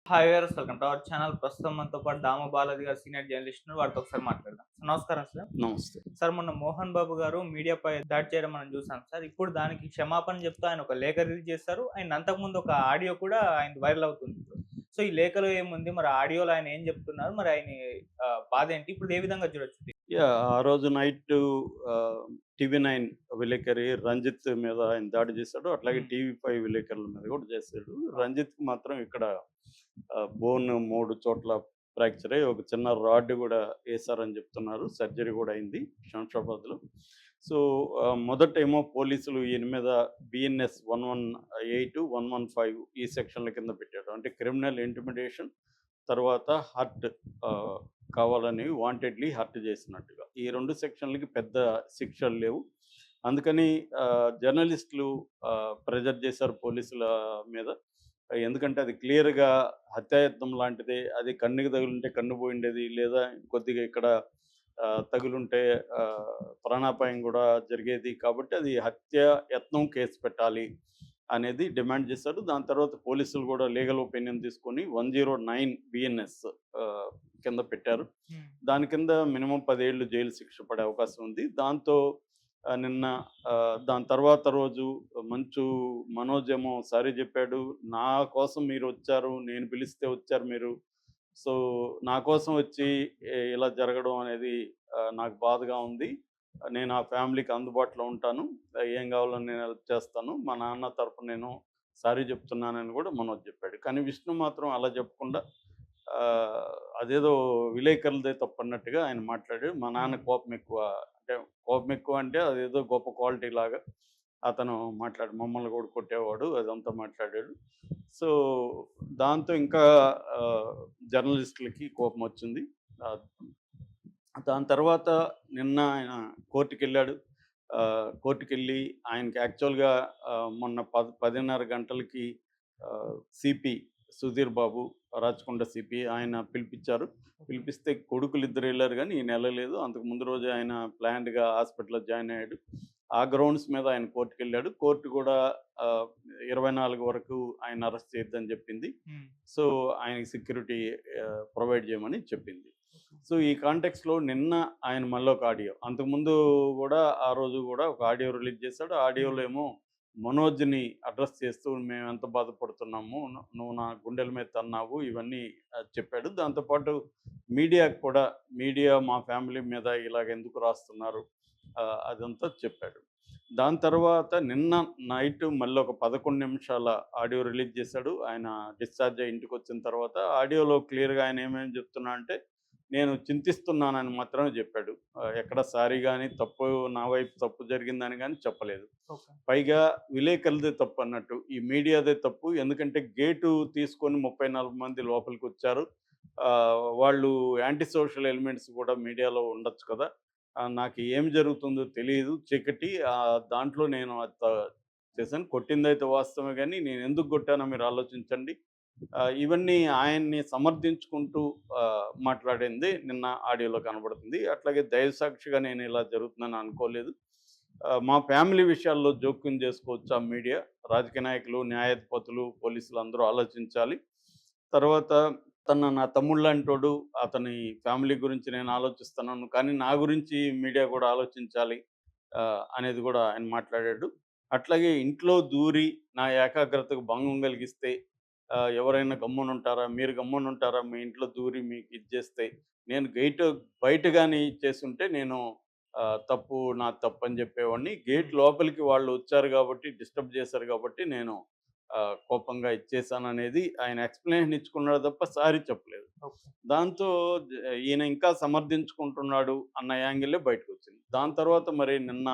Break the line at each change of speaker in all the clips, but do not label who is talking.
Hi viewers, welcome to our channel. ప్రస్తుతం మనతో పాటు దామ బాలాజీ గారు సీనియర్ జర్నలిస్ట్ ఉన్నారు. వారితో ఒకసారి మాట్లాడదాం. నమస్కారం సార్.
నమస్తే.
సార్, మొన్న మోహన్ బాబు గారు మీడియాపై దాడి చేయడం మనం చూసాం సార్. ఇప్పుడు దానికి క్షమాపణ చెప్తూ ఆయన ఒక లేఖ రిలీజ్ చేశారు. ఆయన అంతకుముందు ఒక ఆడియో కూడా ఆయనది వైరల్ అవుతుంది ఇప్పుడు. సో ఈ లేఖలో ఏముంది? మరి ఆడియోలో ఆయన ఏం చెప్తున్నారు? మరి ఆయన బాధ ఏంటి? ఇప్పుడు ఏ విధంగా చూడొచ్చు?
ఆ రోజు నైటు టీవీ9 విలేకరి రంజిత్ మీద ఆయన దాడి చేశాడు. అట్లాగే
హ్మ్.
టీవీ5 విలేకరుల మీద కూడా చేశాడు. రంజిత్‌కి మాత్రం ఇక్కడ బోన్ 3 చోట్ల ఫ్రాక్చర్ అయ్యి ఒక చిన్న రాడ్ కూడా ఏసారని చెప్తున్నారు. సర్జరీ కూడా అయింది శంషాబాద్‌లో. సో, మొదటేమో పోలీసులు ఈయన మీద బీఎన్ఎస్ 118, 115 ఈ సెక్షన్ల కింద పెట్టారు. అంటే క్రిమినల్ ఇంటిమిడేషన్, తర్వాత హర్ట్ కావాలని వాంటెడ్‌లీ హర్ట్ చేసినట్టుగా. ఈ 2 సెక్షన్‌లకి పెద్ద శిక్షలు లేవు. అందుకని జర్నలిస్టులు ప్రెజర్ చేశారు పోలీసుల మీద. ఎందుకంటే అది క్లియర్‌గా హత్యాయత్నం లాంటిదే. అది కన్నుకి తగిలుంటే కన్ను పోయుండేది. లేదా కొద్దిగా ఇక్కడ తగులుంటే ప్రాణాపాయం కూడా జరిగేది. కాబట్టి అది హత్యాయత్నం కేసు పెట్టాలి అనేది డిమాండ్ చేశారు. దాని తర్వాత పోలీసులు కూడా లీగల్ ఒపీనియన్ తీసుకొని 109 బిఎన్ఎస్ కింద పెట్టారు.
హ్మ్.
దాని కింద మినిమం 10 ఏళ్ళు జైలు శిక్ష పడే అవకాశం ఉంది. దాంతో నిన్న దాని తర్వాత రోజు మంచు మనోజ్ ఏమో సారీ చెప్పాడు. "నా కోసం మీరొచ్చారు. నేను పిలిస్తే వచ్చారు మీరు. సో, నా కోసం వచ్చి ఇలా జరగడం అనేది నాకు బాధగా ఉంది. నేను ఆ ఫ్యామిలీకి అందుబాటులో ఉంటాను. ఏం కావాలో నేను హెల్ప్ చేస్తాను. మా నాన్న తరపున నేను సారీ చెప్తున్నానని" కూడా మనోజ్ చెప్పాడు. కానీ విష్ణు మాత్రం అలా చెప్పకుండా అదేదో విలేకరులదే తప్పన్నట్టుగా ఆయన మాట్లాడాడు. మా నాన్న
హ్మ్.
కోపం ఎక్కువ. అంటే కోపం ఎక్కువ అంటే అదేదో గొప్ప క్వాలిటీ లాగా అతను మమ్మల్ని కూడా కొట్టేవాడు అదంతా మాట్లాడాడు. సో, దాంతో ఇంకా జర్నలిస్టులకి కోపమొచ్చింది. ఆహ్, దాని తర్వాత నిన్న ఆయన కోర్టుకెళ్ళాడు. కోర్టుకెళ్ళి ఆయనకి యాక్చువల్‌గా మొన్న 10:30 గంటలకి సిపి సుధీర్ బాబు, రాచకొండ సిపి ఆయన పిలిపిచ్చారు. పిలిపిస్తే కొడుకులిద్దరు ఎళ్లారు గానీ ఈయన ఎళ్ళలేదు. అంతకు ముందు రోజే ఆయన ప్లాన్డ్‌గా హాస్పిటల్‌లో జాయిన్ అయ్యాడు. ఆ గ్రౌండ్స్ మీద ఆయన కోర్టుకెళ్ళాడు. కోర్టు కూడా ఆహ్, 24 వరకు ఆయన్ని అరెస్ట్ చేయొద్దని చెప్పింది.
హ్మ్.
సో, ఆయనకి సెక్యూరిటీ ప్రొవైడ్ చేయమని చెప్పింది. సో, ఈ కాంటెక్స్‌లో నిన్న ఆయన మళ్ళొక ఆడియో. అంతకుముందు గూడా ఆ రోజు గూడా ఒక ఆడియో రిలీజ్ చేశాడు. ఆ ఆడియోలో
హ్మ్.
ఏమో మనోజ్‌ని అడ్రెస్ చేస్తూ మేమెంత బాధపడుతున్నాము. నువ్వు నా గుండెల మీద తన్నావు ఇవన్నీ చెప్పాడు. దాంతో పాటు మీడియాకి కూడా మీడియా మా ఫ్యామిలీ మీద ఇలాగ ఎందుకు రాస్తున్నారు అదంతా చెప్పాడు. దాని తర్వాత నిన్న నైట్ మళ్ళొక 11 నిమిషాల ఆడియో రిలీజ్ చేశాడు. ఆయన డిశ్చార్జ్ అయ్యి ఇంటికొచ్చిన తర్వాత ఆడియోలో క్లియర్‌గా ఆయన ఏమేమి చెప్తున్నా అంటే, నేను చింతిస్తున్నానని మాత్రమే చెప్పాడు. ఎక్కడ సారీ గాని, తప్పు నా వైపు తప్పు జరిగిందని గాని చెప్పలేదు.
ఓకే.
పైగా విలేకరులదే తప్పన్నట్టు. ఈ మీడియాదే తప్పు. ఎందుకంటే గేటు తీసుకొని 30, 40 మంది లోపలికొచ్చారు. వాళ్ళు యాంటీ సోషల్ ఎలిమెంట్స్ కూడా మీడియాలో ఉండొచ్చు కదా! నాకు ఏం జరుగుతుందో తెలీదు. చీకటి దాంట్లో నేను చేశాను. కొట్టిందైతే వాస్తవమే గానీ, నేనెందుకు కొట్టానో మీరు ఆలోచించండి. ఇవన్నీ ఆయన్ని సమర్థించుకుంటూ మాట్లాడింది నిన్న ఆడియోలో కనబడుతుంది. అట్లాగే దైవసాక్షిగా నేను ఇలా జరుగుతుందని అనుకోలేదు. మా ఫ్యామిలీ విషయాల్లో జోక్యం చేసుకోవచ్చా మీడియా? రాజకీయ నాయకులు, న్యాయాధిపతులు, పోలీసులు అందరూ ఆలోచించాలి. తర్వాత నా తమ్ముడులాంటోడు. అతని ఫ్యామిలీ గురించి నేను ఆలోచిస్తున్నాను. కానీ నా గురించి మీడియా కూడా ఆలోచించాలి అనేది కూడా ఆయన మాట్లాడాడు. అట్లాగే ఇంట్లో దూరి నా ఏకాగ్రతకు భంగం కలిగిస్తే ఎవరైనా గమ్మునుంటారా? మీరు గమ్మునుంటారా? మీ ఇంట్లో దూరి మీకు ఇది చేస్తే? నేను బయట గాని చేసుంటే నేను నాది తప్పని చెప్పేవాడిని. గేట్
హ్మ్.
లోపలికి వాళ్ళు వచ్చారు కాబట్టి, డిస్టర్బ్ చేశారు కాబట్టి నేను కోపంగా ఇచ్చేసాననేది ఆయన ఎక్స్‌ప్లనేషన్ ఇచ్చుకున్నాడు తప్ప సారీ చెప్పలేదు.
ఓకే.
దాంతో ఈయన ఇంకా సమర్థించుకుంటున్నాడు అన్న యాంగిలే బయటకొచ్చింది. దాని తర్వాత మరి నిన్న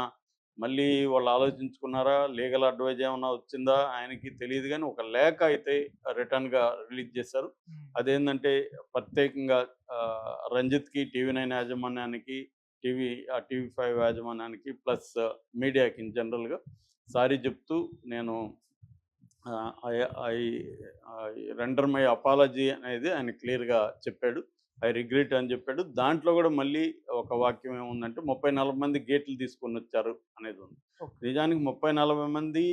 మళ్ళీ వాళ్ళు ఆలోచించుకున్నారా? లీగల్ అడ్వైజ్ ఏమన్నా వచ్చిందా? ఆయనకి తెలీదు గానీ ఒక లేఖ అయితే రిటర్న్‌గా రిలీజ్ చేశారు.
హ్మ్.
అదేందంటే ప్రత్యేకంగా రంజిత్‌కి, టీవీ9 యాజమాన్యానికి, టీవీ5 యాజమాన్యానికి ప్లస్ మీడియాకి ఇన్ జనరల్‌గా సారీ చెప్తూ నేను I I render my apology అనేది ఆయన క్లియర్‌గా చెప్పాడు. ఐ రిగ్రెట్ అని చెప్పాడు. దాంట్లో గూడా మళ్ళీ ఒక వాక్యం ఏముందంటే 30, 40 మంది గేట్లు తీసుకొనొచ్చారు అనేది ఉంది.
ఓకే.
నిజానికి 30, 40 మంది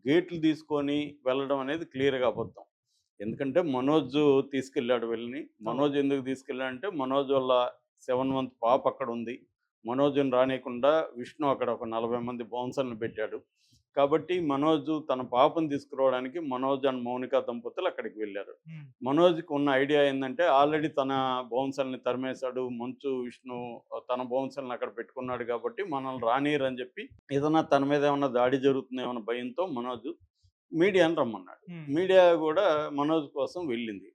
గేట్లు తీసుకొని వెళ్ళడం అనేది క్లియర్‌గా అబద్ధం. ఎందుకంటే మనోజ్ తీసుకెళ్ళాడు వీళ్ళని. మనోజ్ ఎందుకు తీసుకెళ్ళాడంటే మనోజ్ వాళ్ళ 7 మంత్ పాప అక్కడ ఉంది. మనోజ్‌ని రానీయకుండా విష్ణు అక్కడ ఒక 40 మంది బౌన్సర్‌లను పెట్టాడు. కాబట్టి మనోజ్ తన పాపను తీసుకురావడానికి మనోజ్ అండ్ మౌనిక దంపతులు అక్కడికి వెళ్లారు.
హ్మ్.
మనోజ్‌కి ఉన్న ఐడియా ఏందంటే ఆల్రెడీ తన బౌన్సర్‌లని తరిమేశాడు. మంచు విష్ణు తన బౌన్సర్‌లని అక్కడ పెట్టుకున్నాడు కాబట్టి మనల్ని రానీయరని చెప్పి ఏదన్నా తన మీద ఏమన్నా దాడి జరుగుతుందేమో అన్న భయంతో మనోజ్ మీడియాని రమ్మన్నాడు.
హ్మ్.
మీడియా గూడా మనోజ్ కోసం వెళ్ళింది.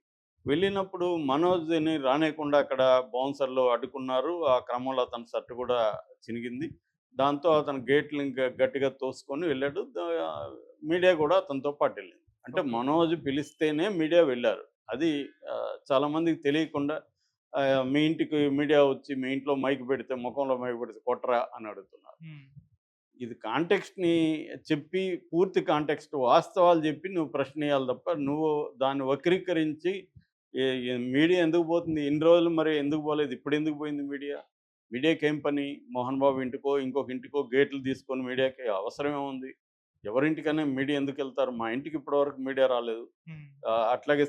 వెళ్ళినప్పుడు మనోజ్‌ని రానీయకుండా అక్కడ బౌన్సర్లు అడ్డుకున్నారు. ఆ క్రమంలో అతని షర్ట్ కూడా చినిగింది. దాంతో అతను గేట్‌ని గట్టిగా తోసుకొని వెళ్ళాడు. మీడియా కూడా అతనితో పాటు వెళ్ళింది. అంటే
ఓకే.
మనోజ్ పిలిస్తేనే మీడియా వెళ్లారు. అది చాలామందికి తెలియకుండా మీ ఇంటికి మీడియా వచ్చి మీ ఇంట్లో మైక్ పెడితే ముఖంలో మైక్ పెడితే కొట్టరా అని అడుగుతున్నారు.
హ్మ్.
ఇది కాంటెక్స్ట్‌ని చెప్పి పూర్తి కాంటెక్స్ట్ వాస్తవాలు చెప్పి నువ్వు ప్రశ్నేయాలి తప్ప, నువ్వు దాన్ని వక్రీకరించి మీడియా ఎందుకు పోతుంది? ఇన్ని రోజులు మరి ఎందుకు పోలేదు? ఇప్పుడెందుకు పోయింది మీడియా? మీడియాకేం పని? మోహన్ బాబు ఇంటికో, ఇంకొక ఇంటికో గేట్లు తీసుకొని మీడియాకి అవసరం ఏముంది? ఎవరింటికైనా మీడియా ఎందుకెళ్తారు? మా ఇంటికి ఇప్పటివరకు మీడియా రాలేదు.
హ్మ్.
అట్లాగే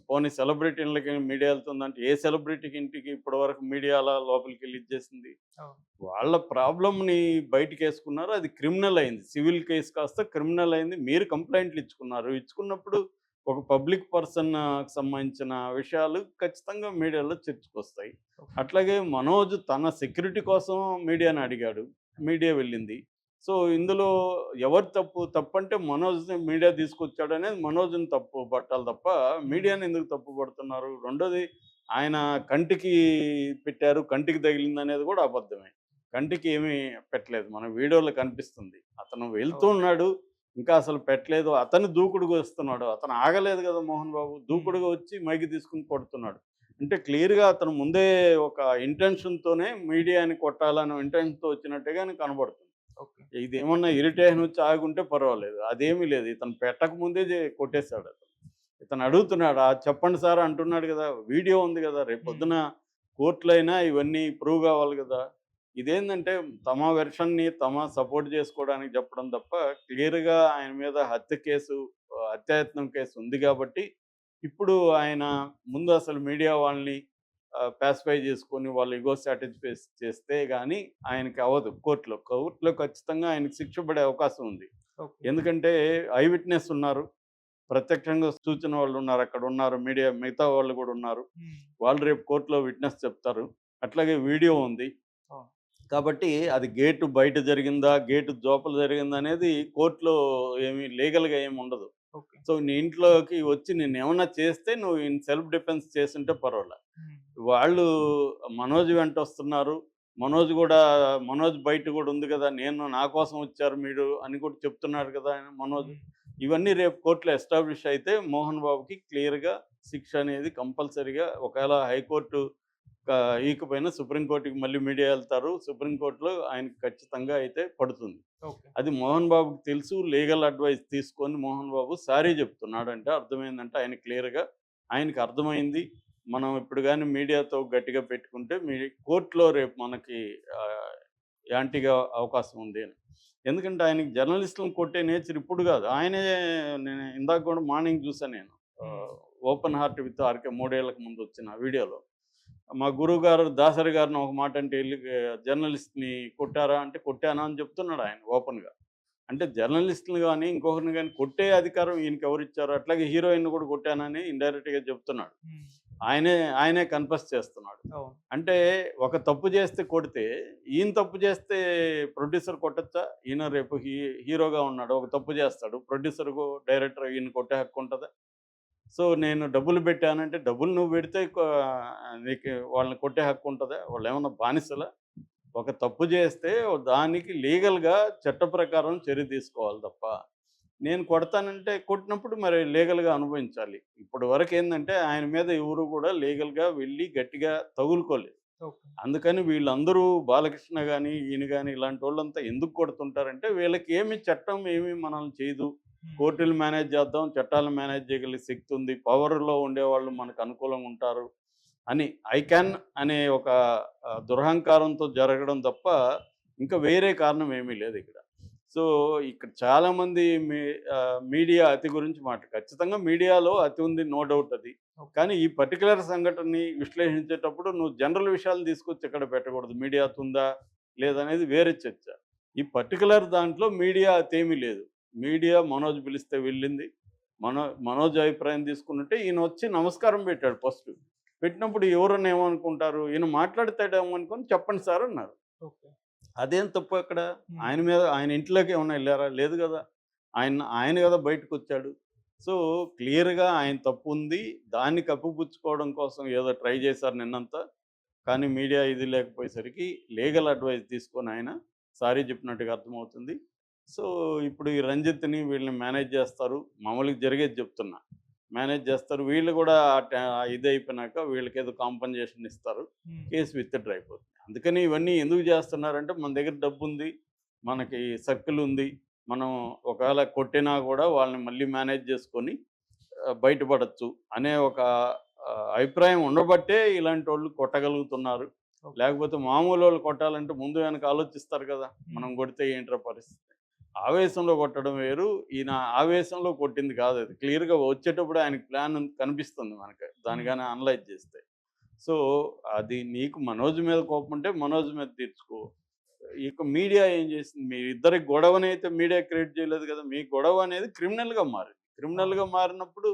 పోనీ సెలబ్రిటీలకి మీడియా ఎళ్తుందంటే, ఏ సెలబ్రిటీకి ఇంటికి ఇప్పటివరకు మీడియా అలా లోపలికెళ్ళి ఇచ్చేసింది?
అవును.
వాళ్ళ ప్రాబ్లమ్‌ని బయటికేసుకున్నారు. అది క్రిమినల్ అయింది. సివిల్ కేస్ కాస్త క్రిమినల్ అయింది. మీరు కంప్లెయింట్లు ఇచ్చుకున్నారు. ఇచ్చుకున్నప్పుడు ఒక పబ్లిక్ పర్సన్‌కి సంబంధించిన విషయాలు ఖచ్చితంగా మీడియాలో చర్చకొస్తాయి.
ఓకే.
అట్లాగే మనోజ్ తన సెక్యూరిటీ కోసం మీడియాని అడిగాడు. మీడియా వెళ్ళింది. సో, ఇందులో ఎవరి తప్పు? తప్పంటే మనోజ్‌ని మీడియా తీసుకొచ్చాడనేది మనోజ్‌ని తప్పు పట్టాలి తప్ప,
హ్మ్.
మీడియాని ఎందుకు తప్పు పడుతున్నారు? రెండోది ఆయన కంటికి పెట్టారు, కంటికి తగిలిందనేది కూడా అబద్ధమే. కంటికి ఏమీ పెట్టలేదు. మన వీడియోలో కనిపిస్తుంది. అతను వెళ్తూ
అవును.
ఉన్నాడు. ఇంకా అసలు పెట్టలేదు. అతను దూకుడుగా వస్తున్నాడు. అతను ఆగలేదు కదా మోహన్ బాబు.
హ్మ్.
దూకుడుగా వచ్చి మైక్ తీసుకొని కొడుతున్నాడు. అంటే క్లియర్‌గా అతను ముందే ఒక ఇంటెన్షన్‌తోనే మీడియాని కొట్టాలనే ఇంటెన్షన్‌తో వచ్చినట్టుగానే కనబడుతుంది.
ఓకే.
ఇదేమన్నా ఇరిటేషన్ వచ్చి ఆగుంటే పర్వాలేదు. అదేమీ లేదు. ఇతను పెట్టక ముందే కొట్టేసాడతను. ఇతను అడుగుతున్నాడు. చెప్పండి సార్ అంటున్నాడు గదా! వీడియో ఉంది గదా!
హ్మ్.
రేపొద్దున కోర్ట్‌లో అయినా ఇవన్నీ ప్రూవ్ గావాలి గదా! ఇదేందంటే తమ వెర్షన్‌ని సపోర్ట్ జేసుకోవడానికి చెప్పడం తప్ప క్లియర్‌గా ఆయన మీద హత్య కేసు, హత్యాయత్నం కేసు ఉంది గాబట్టి, ఇప్పుడు ఆయన ముందు అసలు మీడియా వాళ్ళని పాసిఫై చేసుకొని వాళ్ళ ఇగో సాటిస్ఫై చేస్తే గాని ఆయనకి అవ్వదు కోర్ట్‌లో. కోర్ట్‌లో ఖచ్చితంగా ఆయనకి శిక్ష పడే అవకాశం ఉంది.
ఓకే.
ఎందుకంటే ఐ విట్‌నెస్ ఉన్నారు. ప్రత్యక్షంగా చూచిన వాళ్ళున్నారు. అక్కడున్నారు. మీడియా మిగతా వాళ్ళు గూడా ఉన్నారు.
హ్మ్.
వాళ్ళు రేపు కోర్ట్‌లో విట్‌నెస్ చెప్తారు. అట్లాగే వీడియో ఉంది.
అవును.
కాబట్టి అది గేటు బయట జరిగిందా? గేటు లోపల జరిగిందా? అనేది కోర్ట్‌లో ఏమి లీగల్‌గా ఏమి ఉండదు.
ఓకే.
సో, నీ ఇంట్లోకి వచ్చి నిన్నేమన్నా చేస్తే నువ్వు ఇన్ సెల్ఫ్ డిఫెన్స్ చేసుంటే పర్వాలే.
హ్మ్.
వాళ్ళు మనోజ్ వెంటొస్తున్నారు. మనోజ్ గూడా మనోజ్ బయట గూడా ఉంది గదా! నా కోసం వచ్చారు మీరు అని కూడా చెప్తున్నాడు కదా! ఆయన మనోజ్.
హ్మ్.
ఇవన్నీ రేపు కోర్ట్‌లో ఎస్టాబ్లిష్ అయితే మోహన్ బాబుకి క్లియర్‌గా శిక్ష అనేది కంపల్సరీగా ఒకవేళ హైకోర్టు ఈకపోయినా సుప్రీం కోర్ట్‌కి మళ్ళీ మీడియా ఎళ్తారు. సుప్రీం కోర్ట్‌లో ఆయనకి ఖచ్చితంగా అయితే పడుతుంది.
ఓకే.
అది మోహన్ బాబుకి తెలుసు. లీగల్ అడ్వైస్ తీసుకొని మోహన్ బాబు సారీ చెప్తున్నాడంటే అర్థమైందంటే ఆయన క్లియర్‌గా ఆయనకి అర్థమైంది. మనం ఇప్పుడు గాని మీడియాతో గట్టిగా పెట్టుకుంటే కోర్ట్‌లో రేపు మనకి ఆహ్, యాంటీగా అవకాశం ఉంది అని. ఎందుకంటే ఆయనకి జర్నలిస్ట్‌లని కొట్టే నేచర్ ఇప్పుడు గాదు. నేను ఇందాక గూడా మార్నింగ్ చూసా నేను.
హ్మ్.
ఆహ్, 'ఓపెన్ హార్ట్ విత్ ఆర్‌కే' 3 ఏళ్లకు ముందు వచ్చిన వీడియోలో. మా గురువుగారు దాసరి గారిని ఒక మాట అంటే ఎళ్లి జర్నలిస్ట్‌ని కొట్టారా? అంటే కొట్టాను అని చెప్తున్నాడు ఆయన ఓపెన్‌గా. అంటే జర్నలిస్ట్‌ని గాని, ఇంకొకరిని గాని కొట్టే అధికారం ఈయనకెవరిచ్చారు? అట్లాగే హీరోయిన్‌ని కూడా కొట్టానని ఇండైరెక్ట్‌గా చెప్తున్నాడు.
హ్మ్.
ఆయనే ఆయనే కన్ఫెస్ చేస్తున్నాడు.
అవును.
అంటే ఒక తప్పు చేస్తే కొడితే, ఈయన తప్పు చేస్తే ప్రొడ్యూసర్ కొట్టొచ్చా? ఈయన రేపు హీరోగా ఉన్నాడు. ఒక తప్పు చేస్తాడు. ప్రొడ్యూసర్‌కో, డైరెక్టర్ ఈయన్ని కొట్టే హక్కు ఉంటదా? సో, నేను డబ్బులు పెట్టానంటే, డబ్బులు నువ్వు పెడితే నీకు వాళ్ళని కొట్టే హక్కు ఉంటదా? వాళ్ళేమన్నా బానిసలా? ఒక తప్పు చేస్తే దానికి లీగల్‌గా చట్ట ప్రకారం చర్య తీసుకోవాలి తప్ప, నేను కొడతానంటే కొట్టినప్పుడు మరి లీగల్‌గా అనుభవించాలి. ఇప్పటి వరకేందంటే ఆయన మీద ఎవరు కూడా లీగల్‌గా వెళ్లి గట్టిగా తగులుకోలేదు.
ఓకే.
అందుకని వీళ్ళందరూ బాలకృష్ణ గాని, ఈయన గాని ఇలాంటోళ్ళంతా ఎందుకు కొడుతుంటారంటే వీళ్ళకి చట్టం ఏమి మనల్ని చేయదు.
హ్మ్.
కోర్టులు మేనేజ్ చేద్దాం, చట్టాలను మేనేజ్ చేయగలిగే శక్తి ఉంది. పవర్‌లో ఉండేవాళ్ళు మనకు అనుకూలంగా ఉంటారు అని ఐ క్యాన్ అనే ఒక దురహంకారంతో జరగడం తప్ప ఇంకా వేరే కారణం ఏమీ లేదిక్కడ. సో, ఇక్కడ చాలామంది మీడియా అతి గురించి ఖచ్చితంగా మీడియాలో అతి ఉంది, నో డౌట్ అది.
ఓకే.
కానీ ఈ పర్టిక్యులర్ సంఘటనని విశ్లేషించేటప్పుడు నువ్వు జనరల్ విషయాలు తీసుకొచ్చి ఇక్కడ పెట్టకూడదు. మీడియా అతి ఉందా? లేదనేది వేరే చర్చ. ఈ పర్టిక్యులర్ దాంట్లో మీడియా అతేమీ లేదు. మీడియా మనోజ్ పిలిస్తే వెళ్ళింది. మనోజ్ అభిప్రాయం తీసుకున్నట్టే ఈయనొచ్చి నమస్కారం పెట్టాడు ఫస్ట్. పెట్టినప్పుడు ఎవరన్నా ఏమనుకుంటారు? ఈయన మాట్లాడతాడేమో అనుకోని చెప్పండి సార్ అన్నారు.
ఓకే.
అదేం తప్పు అక్కడ?
హ్మ్.
ఆయన ఇంట్లోకి ఏమన్నా ఎళ్లారా? లేదు గదా! ఆయన గదా బయటకొచ్చాడు. సో, క్లియర్‌గా ఆయన తప్పుంది. దాన్ని కప్పిపుచ్చుకోవడం కోసం ఏదో ట్రై చేశారు నిన్నంతా. కానీ మీడియా ఇది లేకపోయేసరికి లీగల్ అడ్వైస్ తీసుకొని ఆయన సారీ చెప్పినట్టుగా అర్థమవుతుంది. సో, ఇప్పుడు ఈ రంజిత్‌ని వీళ్ళని మేనేజ్ చేస్తారు. మామూలుగా జరిగేది చెప్తున్నా. మేనేజ్ చేస్తారు. వీళ్ళు గూడా ఇదయిపోయినాక వీళ్ళకేదో కాంపెన్సేషన్ ఇస్తారు.
హ్మ్.
కేస్ విత్‌డ్రా అయిపోతుంది. అందుకని ఇవన్నీ ఎందుకు చేస్తున్నారంటే మన దగ్గర డబ్బుంది. మనకి సర్కిల్ ఉంది. మనం ఒకవేళ కొట్టినా గూడా వాళ్ళని మళ్ళీ మేనేజ్ చేసుకొని బయటపడొచ్చు అనే ఒక అభిప్రాయం ఉండబట్టే ఇలాంటోళ్ళు కొట్టగలుగుతున్నారు.
ఓకే.
లేకపోతే మామూలోళ్ళు కొట్టాలంటే ముందు వెనక ఆలోచిస్తారు కదా! మనం
హ్మ్.
కొడితే ఏంట్రా పరిస్థితి? ఆవేశంలో కొట్టడం వేరు. ఈయన ఆవేశంలో కొట్టింది కాదది. క్లియర్‌గా వచ్చేటప్పుడు ఆయనకి ప్లాన్ కనిపిస్తుంది మనకి. దాన్ని
హ్మ్.
గాని అనలైజ్ చేస్తే. సో, అది నీకు మనోజ్ మీద కోపం ఉంటే మనోజ్ మీద తీర్చుకో. ఇక మీడియా ఏం చేసింది? మీరిద్దరి గొడవనైతే మీడియా క్రియేట్ చేయలేదు కదా! మీ గొడవ అనేది క్రిమినల్‌గా మారింది.
అవును.
క్రిమినల్‌గా మారినప్పుడు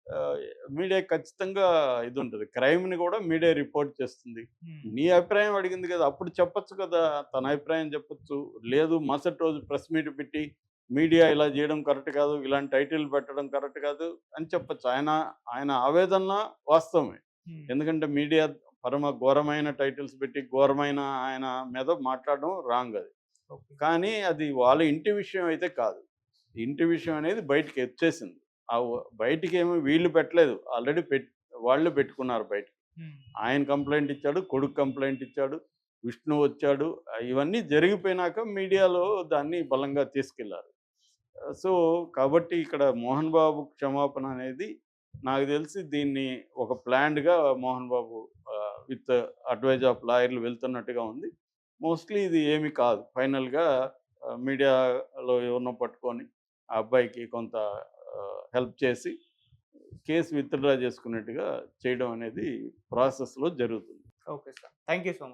ఆహ్, మీడియా ఖచ్చితంగా ఇదుంటది. క్రైమ్‌ని కూడా మీడియా రిపోర్ట్ చేస్తుంది.
హ్మ్.
నీ అభిప్రాయం అడిగింది కదా! అప్పుడు చెప్పొచ్చు కదా! తన అభిప్రాయం చెప్పొచ్చు. లేదు మరుసటి రోజు ప్రెస్ మీట్ పెట్టి మీడియా ఇలా చేయడం కరెక్ట్ కాదు. ఇలాంటి టైటిల్ పెట్టడం కరెక్ట్ కాదు అని చెప్పొచ్చు. ఆయన ఆవేదన వాస్తవమే.
హ్మ్.
ఎందుకంటే మీడియా పరమ ఘోరమైన టైటిల్స్ పెట్టి ఘోరమైన ఆయన మీద మాట్లాడడం రాంగ్ అది.
ఓకే.
కానీ అది వాళ్ళ ఇంటి విషయం అయితే కాదు. ఇంటి విషయం అనేది బయటికి వచ్చేసింది. బయటికేమో వీళ్ళు పెట్టలేదు. ఆల్రెడీ వాళ్ళు పెట్టుకున్నారు బయటికి.
హ్మ్.
ఆయన కంప్లెయింట్ ఇచ్చాడు. కొడుకు కంప్లెయింట్ ఇచ్చాడు. విష్ణు వచ్చాడు. ఇవన్నీ జరిగిపోయినాక మీడియాలో దాన్ని బలంగా తీసుకెళ్లారు. సో, కాబట్టి ఇక్కడ 'మోహన్ బాబు' క్షమాపణ అనేది నాకు తెలిసి దీన్ని ఒక ప్లాన్డ్‌గా 'Mohan Babu' with advise of లాయర్‌లు వెళ్తున్నట్టుగా ఉంది. మోస్ట్‌లీ ఇది ఏమి కాదు. ఫైనల్‌గా మీడియాలో ఎవరినో పట్టుకొని ఆ అబ్బాయికి కొంత హెల్ప్ చేసి కేస్ విత్‌డ్రా చేసుకున్నట్టుగా చేయడం అనేది ప్రాసెస్‌లో జరుగుతుంది.
Okay sir. Thank you so much.